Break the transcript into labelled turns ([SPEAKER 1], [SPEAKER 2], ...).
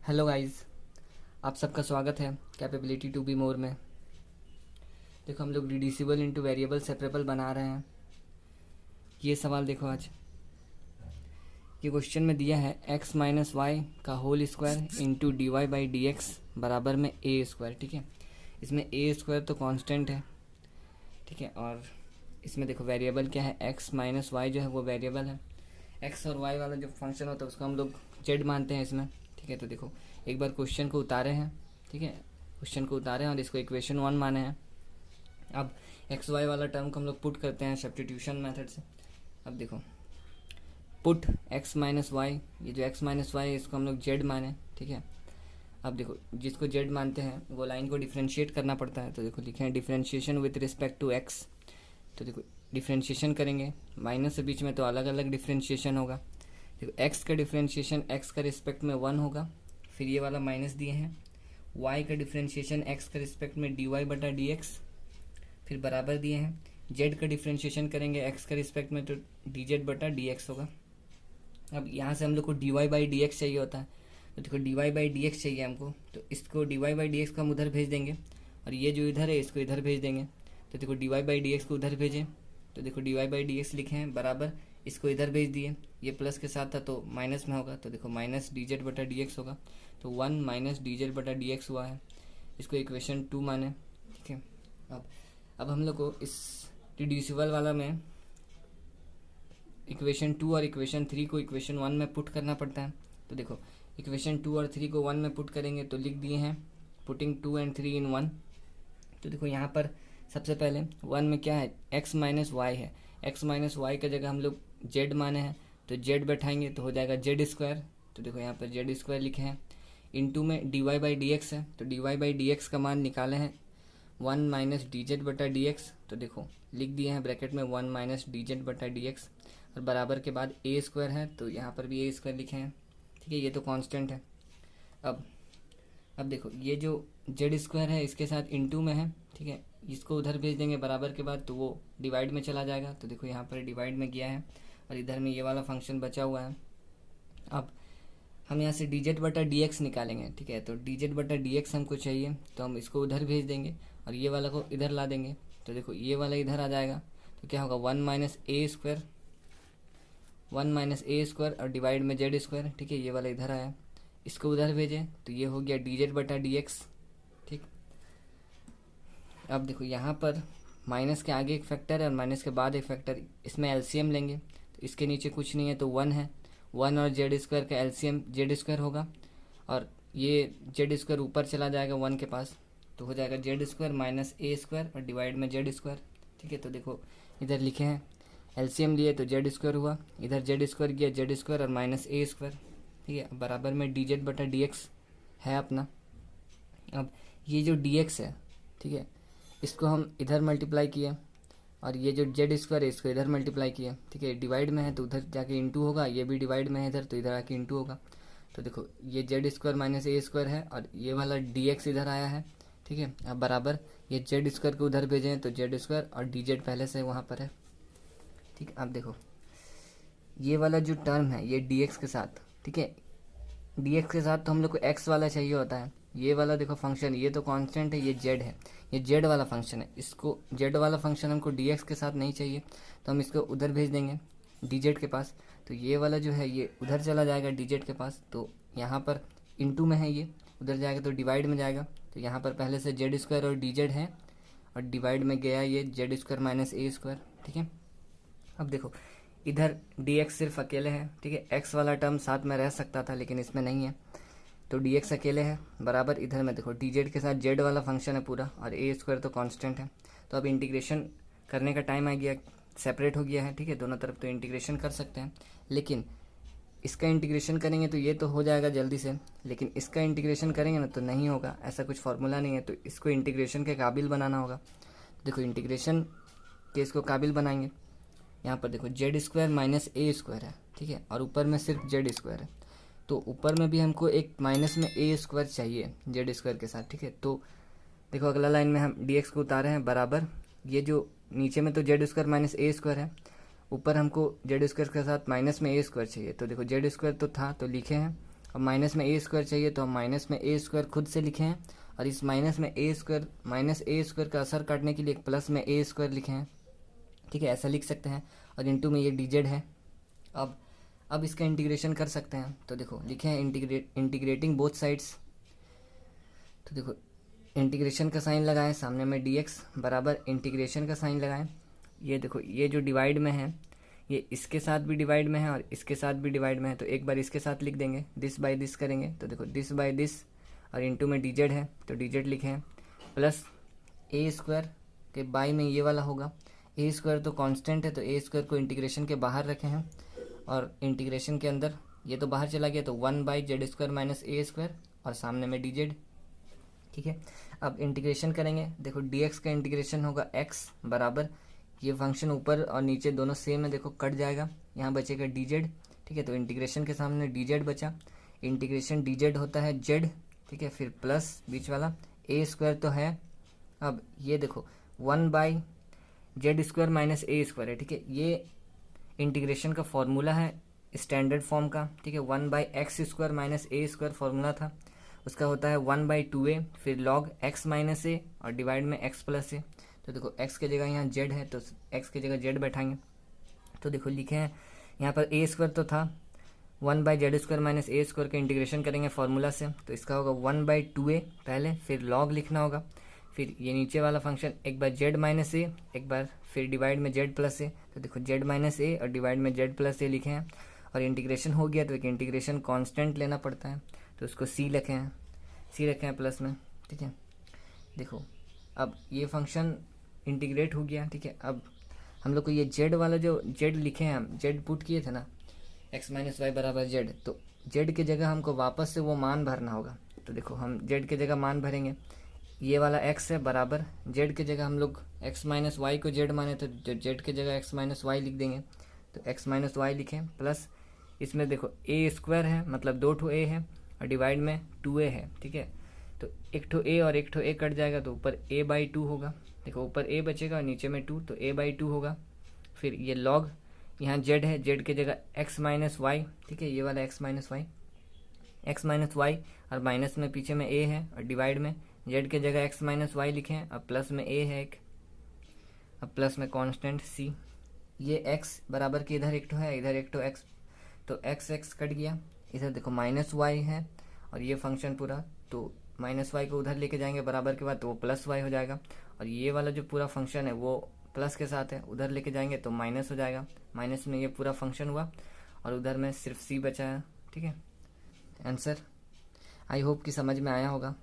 [SPEAKER 1] Hello guys, आप सबका स्वागत है कैपेबिलिटी टू बी मोर में। देखो हम लोग रिड्यूसिबल इनटू वेरिएबल सेपरेबल बना रहे हैं। ये सवाल देखो, आज ये क्वेश्चन में दिया है x माइनस वाई का whole square into D Y by D X बराबर में ए स्क्वायर। ठीक है, इसमें ए स्क्वायर तो कांस्टेंट है। ठीक है, और इसमें देखो वेरिएबल क्या है, x माइनस वाई जो है वो वेरिएबल है। x और y वाला जो फंक्शन होता है उसको हम लोग z मानते हैं इसमें। ठीक है, तो देखो एक बार क्वेश्चन को उतारे हैं। ठीक है, क्वेश्चन को उतारे हैं और इसको इक्वेशन 1 माने हैं। अब एक्स वाई वाला टर्म को हम लोग पुट करते हैं सब्स्टिट्यूशन मेथड से। अब देखो पुट एक्स माइनस वाई, ये जो एक्स माइनस वाई है इसको हम लोग जेड माने। ठीक है, अब देखो जिसको जेड मानते हैं वो लाइन को डिफ्रेंशिएट करना पड़ता है। तो देखो लिखे हैं differentiation with respect to X. तो देखो डिफ्रेंशिएशन करेंगे, माइनस से बीच में तो अलग अलग डिफ्रेंशिएशन होगा। देखो एक्स का डिफ्रेंशिएशन एक्स का रिस्पेक्ट में 1 होगा, फिर ये वाला माइनस दिए हैं। वाई का डिफ्रेंशिएशन एक्स का रिस्पेक्ट में डी वाई बटा डी एक्स, फिर बराबर दिए हैं। जेड का डिफ्रेंशिएशन करेंगे एक्स का रिस्पेक्ट में तो डी जेड बटा डी एक्स होगा। अब यहाँ से हम लोग को D Y by D X चाहिए होता है। तो देखो D Y by D X चाहिए हमको, तो इसको D Y by D X को हम उधर भेज देंगे और ये जो इधर है इसको इधर भेज देंगे। तो देखो D Y by D X को उधर भेजें, तो देखो D Y by D X लिखे हैं बराबर, इसको इधर भेज दिए। ये प्लस के साथ था तो माइनस में होगा, तो देखो माइनस डी जेड बटा डी एक्स होगा। तो 1 माइनस डी जेड बटा डी एक्स हुआ है, इसको इक्वेशन 2 माने। ठीक है, अब हम लोग को इस रिड्यूसिबल वाला में इक्वेशन 2 और इक्वेशन 3 को इक्वेशन 1 में पुट करना पड़ता है। तो देखो इक्वेशन 2 और 3 को 1 में पुट करेंगे तो लिख दिए हैं पुटिंग 2 एंड 3 इन 1। तो देखो यहाँ पर सबसे पहले 1 में क्या है, x माइनस वाई है। x माइनस वाई का जगह हम लोग z माने हैं, तो z बैठाएंगे तो हो जाएगा जेड स्क्वायर। तो देखो यहाँ पर जेड स्क्वायर लिखे हैं। इनटू में D Y by D X है, तो D Y by D X का मान निकाले हैं 1 माइनस डी जेड बटा डी एक्स। तो देखो लिख दिए हैं ब्रैकेट में 1 माइनस डी जेड बटा डी एक्स और बराबर के बाद ए स्क्वायर है, तो यहाँ पर भी ए स्क्वायर लिखे हैं। ठीक है, ये तो कांस्टेंट है। अब देखो ये जो जेड स्क्वायर है इसके साथ इनटू में है। ठीक है, इसको उधर भेज देंगे बराबर के बाद, तो वो डिवाइड में चला जाएगा। तो देखो यहाँ पर डिवाइड में गया है और इधर में ये वाला फंक्शन बचा हुआ है। अब हम यहाँ से डी जेड बटा डी एक्स निकालेंगे। ठीक है, तो डी जेड बटा डी एक्स हमको चाहिए, तो हम इसको उधर भेज देंगे और ये वाला को इधर ला देंगे। तो देखो ये वाला इधर आ जाएगा, तो क्या होगा 1 माइनस ए स्क्वायर, 1 माइनस ए स्क्वायर और डिवाइड में जेड स्क्वायर। ठीक है, ये वाला इधर आया, इसको उधर भेजें तो ये हो गया डी जेड बटा डी एक्स। ठीक, अब देखो यहाँ पर माइनस के आगे एक फैक्टर है और माइनस के बाद एक फैक्टर, इसमें एलसीएम लेंगे तो इसके नीचे कुछ नहीं है तो 1 है। 1 और जेड स्क्वायर का एलसीएम जेड स्क्वायर होगा और ये जेड स्क्वायर ऊपर चला जाएगा 1 के पास, तो हो जाएगा जेड स्क्वायर माइनस ए स्क्वायर और डिवाइड में जेड स्क्वायर। ठीक है, तो देखो इधर लिखे हैं एलसीएम लिए तो जेड स्क्वायर हुआ, इधर जेड स्क्वायर गया जेड स्क्वायर और माइनस ए स्क्वायर। ठीक है, बराबर में डी जेड बटा डी एक्स है अपना। अब ये जो डी एक्स है, ठीक है, इसको हम इधर मल्टीप्लाई किए और ये जो जेड स्क्वायर है इसको इधर मल्टीप्लाई किए। ठीक है, डिवाइड में है तो उधर जाके इंटू होगा, ये भी डिवाइड में है इधर तो इधर आके इंटू होगा। तो देखो ये जेड स्क्वायर माइनस ए स्क्वायर है और ये वाला डी एक्स इधर आया है। ठीक है, अब बराबर ये जेड स्क्वायर को उधर भेजें तो जेड स्क्वायर और डी जेड पहले से वहाँ पर है। ठीक, अब देखो ये वाला जो टर्म है ये डी एक्स के साथ, ठीक है, डी एक्स के साथ तो हम लोग को एक्स वाला चाहिए होता है। ये वाला देखो फंक्शन ये तो कांस्टेंट है, ये जेड है, ये जेड वाला फंक्शन है, इसको जेड वाला फंक्शन हमको डी एक्स के साथ नहीं चाहिए तो हम इसको उधर भेज देंगे डी जेड के पास। तो ये वाला जो है ये उधर चला जाएगा डी जेड के पास, तो यहाँ पर इनटू में है, ये उधर जाएगा तो डिवाइड में जाएगा। तो यहाँ पर पहले से जेड स्क्वायर और डी जेड है और डिवाइड में गया ये जेड स्क्वायर माइनस ए स्क्वायर। ठीक है, अब देखो इधर डी एक्स सिर्फ अकेले है। ठीक है, एक्स वाला टर्म साथ में रह सकता था लेकिन इसमें नहीं है, तो डी एक्स अकेले है बराबर। इधर में देखो डी जेड के साथ जेड वाला फंक्शन है पूरा और ए स्क्वायर तो कांस्टेंट है। तो अब इंटीग्रेशन करने का टाइम आ गया, सेपरेट हो गया है। ठीक है, दोनों तरफ तो इंटीग्रेशन कर सकते हैं, लेकिन इसका इंटीग्रेशन करेंगे तो ये तो हो जाएगा जल्दी से, लेकिन इसका इंटीग्रेशन करेंगे ना तो नहीं होगा, ऐसा कुछ फार्मूला नहीं है। तो इसको इंटीग्रेशन के काबिल बनाना होगा। देखो इंटीग्रेशन के इसको काबिल बनाएंगे। यहाँ पर देखो जेड स्क्वायर माइनस ए स्क्वायर है। ठीक है, और ऊपर में सिर्फ जेड स्क्वायर है, तो ऊपर में भी हमको एक माइनस में ए स्क्वायर चाहिए जेड स्क्वायर के साथ। ठीक है, तो देखो अगला लाइन में हम डी एक्स को उतारे हैं बराबर, ये जो नीचे में तो जेड स्क्वायर माइनस ए स्क्वायर है, ऊपर हमको जेड स्क्वायर के साथ माइनस में ए स्क्वायर चाहिए, तो देखो जेड स्क्वायर तो था तो लिखे हैं, अब माइनस में ए स्क्वायर चाहिए तो हम माइनस में ए स्क्वायर खुद से लिखे हैं, और इस माइनस में ए स्क्वायर माइनस ए स्क्वायर का असर काटने के लिए एक प्लस में ए स्क्वायर लिखे हैं, ठीक है, ऐसा लिख सकते हैं। और इनटू में ये डीजेड है। अब इसका इंटीग्रेशन कर सकते हैं, तो देखो लिखे हैं इंटीग्रेटिंग बोथ साइड्स, तो देखो इंटीग्रेशन का साइन लगाएं, सामने में dx बराबर इंटीग्रेशन का साइन लगाएं। ये देखो ये जो डिवाइड में है ये इसके साथ भी डिवाइड में है और इसके साथ भी डिवाइड में है, तो एक बार इसके साथ लिख देंगे, दिस बाय दिस करेंगे, तो देखो दिस बाय दिस, और इनटू में dz है तो dz लिखे हैं, प्लस ए स्क्वायर के बाय में ये वाला होगा, ए स्क्वायर तो कांस्टेंट है तो ए स्क्वायर को इंटीग्रेशन के बाहर रखे हैं, और इंटीग्रेशन के अंदर ये तो बाहर चला गया तो 1/z² माइनस ए स्क्वायर और सामने में dz, ठीक है। अब इंटीग्रेशन करेंगे, देखो dx का इंटीग्रेशन होगा x बराबर, ये फंक्शन ऊपर और नीचे दोनों सेम है, देखो कट जाएगा, यहाँ बचेगा dz, ठीक है, तो इंटीग्रेशन के सामने dz बचा, इंटीग्रेशन dz होता है z, ठीक है, फिर प्लस बीच वाला ए स्क्वायर तो है, अब ये देखो 1/z² माइनस ए स्क्वायर है, ठीक है, ये इंटीग्रेशन का फॉर्मूला है स्टैंडर्ड फॉर्म का, ठीक है, 1/x² माइनस ए स्क्वायर फॉर्मूला था, उसका होता है 1/2a, फिर log x माइनस ए और डिवाइड में x प्लस ए, तो देखो x के जगह यहाँ z है तो x की जगह z बैठाएंगे, तो देखो लिखे हैं यहाँ पर ए स्क्वायर तो था 1/z² माइनस ए स्क्वायर का इंटीग्रेशन करेंगे फार्मूला से, तो इसका होगा 1/2a पहले, फिर log लिखना होगा, फिर ये नीचे वाला फंक्शन एक बार z माइनस ए, एक बार फिर डिवाइड में z प्लस ए, तो देखो z माइनस ए और डिवाइड में z प्लस ए लिखे हैं, और इंटीग्रेशन हो गया तो एक इंटीग्रेशन कांस्टेंट लेना पड़ता है तो उसको c रखे हैं प्लस में, ठीक है। देखो अब ये फंक्शन इंटीग्रेट हो गया, ठीक है। अब हम लोग को ये z वाला जो z लिखे हैं, हम z पुट किए थे ना x माइनस वाई बराबर z, तो z की जगह हमको वापस से वो मान भरना होगा, तो देखो हम z की जगह मान भरेंगे, ये वाला x है बराबर z की जगह हम लोग x माइनस वाई को z माने तो z की जगह x माइनस वाई लिख देंगे, तो x माइनस वाई लिखें, प्लस इसमें देखो ए स्क्वायर है मतलब 2 ठो a है और डिवाइड में 2a है, ठीक है, तो एक ठो a और एक ठो a कट जाएगा तो ऊपर a/2 होगा, देखो ऊपर a बचेगा और नीचे में 2 तो a/2 होगा, फिर ये log यहाँ z है, z की जगह x माइनस वाई, ठीक है, ये वाला x माइनस वाई और माइनस में पीछे में a है और डिवाइड में z की जगह x माइनस वाई लिखे हैं, अब प्लस में a है एक, अब प्लस में कांस्टेंट c, ये x बराबर के इधर एक ठो है इधर एक ठो x, तो x कट गया, इधर देखो माइनस वाई है और ये फंक्शन पूरा, तो माइनस वाई को उधर लेके जाएंगे बराबर के बाद तो वो प्लस वाई हो जाएगा, और ये वाला जो पूरा फंक्शन है वो प्लस के साथ है, उधर लेके जाएंगे तो माइनस हो जाएगा, माइनस में ये पूरा फंक्शन हुआ और उधर में सिर्फ c बचा है, ठीक है। आंसर आई होप कि समझ में आया होगा।